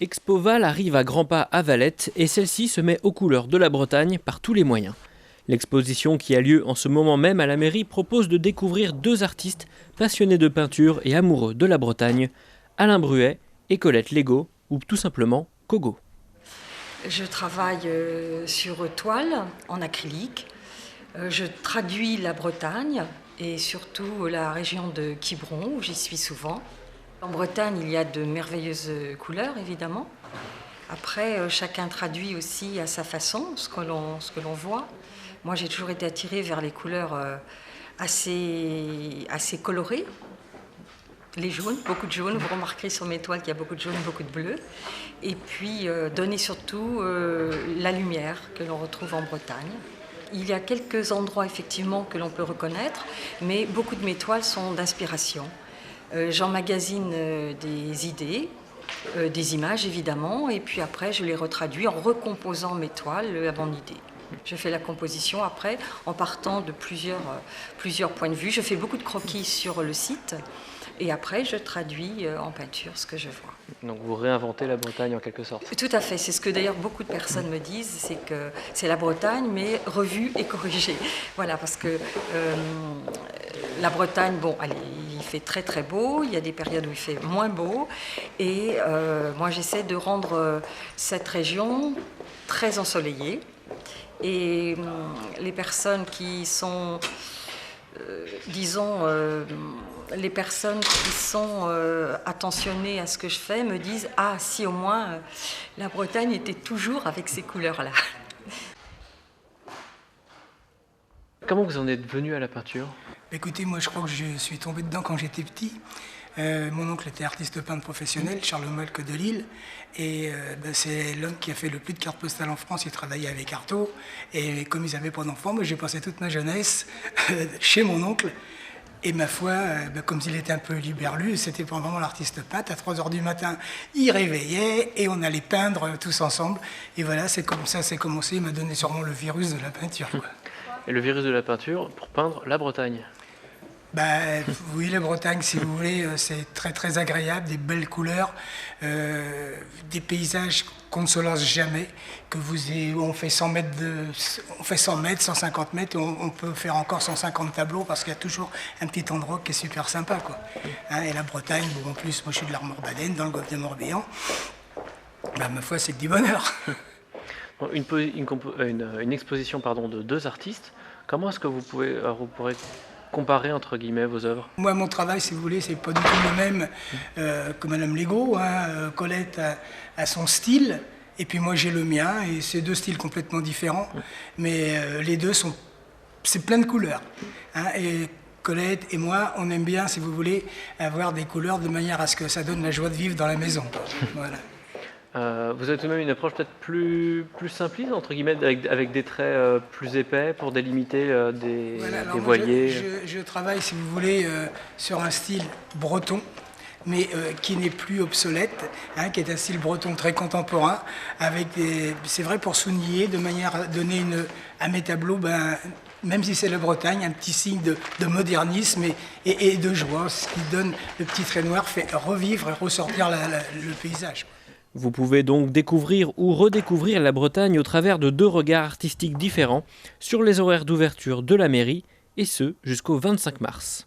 Expoval arrive à grands pas à Valette et celle-ci se met aux couleurs de la Bretagne par tous les moyens. L'exposition qui a lieu en ce moment même à la mairie propose de découvrir deux artistes passionnés de peinture et amoureux de la Bretagne, Alain Bruet et Colette Lego, ou tout simplement Kogo. Je travaille sur toile en acrylique. Je traduis la Bretagne et surtout la région de Quiberon où j'y suis souvent. En Bretagne, il y a de merveilleuses couleurs, évidemment. Après, chacun traduit aussi à sa façon ce que l'on voit. Moi, j'ai toujours été attirée vers les couleurs assez colorées. Les jaunes, beaucoup de jaunes. Vous remarquerez sur mes toiles qu'il y a beaucoup de jaunes, beaucoup de bleus. Et puis, donner surtout la lumière que l'on retrouve en Bretagne. Il y a quelques endroits, effectivement, que l'on peut reconnaître, mais beaucoup de mes toiles sont d'inspiration. J'emmagasine des idées, des images évidemment, et puis après je les retraduis en recomposant mes toiles à mon idée. Je fais la composition après en partant de plusieurs points de vue. Je fais beaucoup de croquis sur le site et après je traduis en peinture ce que je vois. Donc vous réinventez la Bretagne en quelque sorte. Tout à fait, c'est ce que d'ailleurs beaucoup de personnes me disent, c'est que c'est la Bretagne mais revue et corrigée. Voilà, parce que la Bretagne, bon, allez, il fait très très beau, il y a des périodes où il fait moins beau et moi j'essaie de rendre cette région très ensoleillée et les personnes qui sont, les personnes qui sont attentionnées à ce que je fais me disent « Ah, si au moins la Bretagne était toujours avec ces couleurs-là ». Comment vous en êtes venu à la peinture ? Écoutez, moi je crois que je suis tombé dedans quand j'étais petit. Mon oncle était artiste peintre professionnel, Charles Molck de Lille, et c'est l'homme qui a fait le plus de cartes postales en France. Il travaillait avec Artaud, et comme ils n'avaient pas d'enfants, moi j'ai passé toute ma jeunesse chez mon oncle. Et ma foi, comme il était un peu liberlu, c'était vraiment l'artiste peintre. À 3h du matin, il réveillait et on allait peindre tous ensemble. Et voilà, c'est comme ça c'est commencé. Il m'a donné sûrement le virus de la peinture, quoi. Et le virus de la peinture pour peindre la Bretagne. Oui, la Bretagne, si vous voulez, c'est très très agréable, des belles couleurs, des paysages qu'on ne se lasse jamais, on fait 100 mètres, 150 mètres, et on peut faire encore 150 tableaux parce qu'il y a toujours un petit endroit qui est super sympa, quoi. Hein, et la Bretagne, bon, en plus, moi je suis de l'Armor-Baden, dans le golfe de Morbihan, ma foi, c'est du bonheur. Une exposition de deux artistes, comment est-ce que vous pourrez comparer entre guillemets vos œuvres ? Moi, mon travail, si vous voulez, c'est pas du tout le même que Madame Lego. Colette a son style, et puis moi j'ai le mien, et c'est deux styles complètement différents, mais les deux c'est plein de couleurs. Hein, et Colette et moi, on aime bien, si vous voulez, avoir des couleurs de manière à ce que ça donne la joie de vivre dans la maison. Voilà. Vous avez tout de même une approche peut-être plus simpliste, entre guillemets, avec des traits plus épais pour délimiter des voiliers. Je travaille, si vous voulez, sur un style breton, mais qui n'est plus obsolète, hein, qui est un style breton très contemporain, c'est vrai, pour souligner, de manière à donner à mes tableaux, même si c'est la Bretagne, un petit signe de modernisme et de joie. Ce qui donne le petit trait noir, fait revivre et ressortir le paysage. Vous pouvez donc découvrir ou redécouvrir la Bretagne au travers de deux regards artistiques différents sur les horaires d'ouverture de la mairie, et ce jusqu'au 25 mars.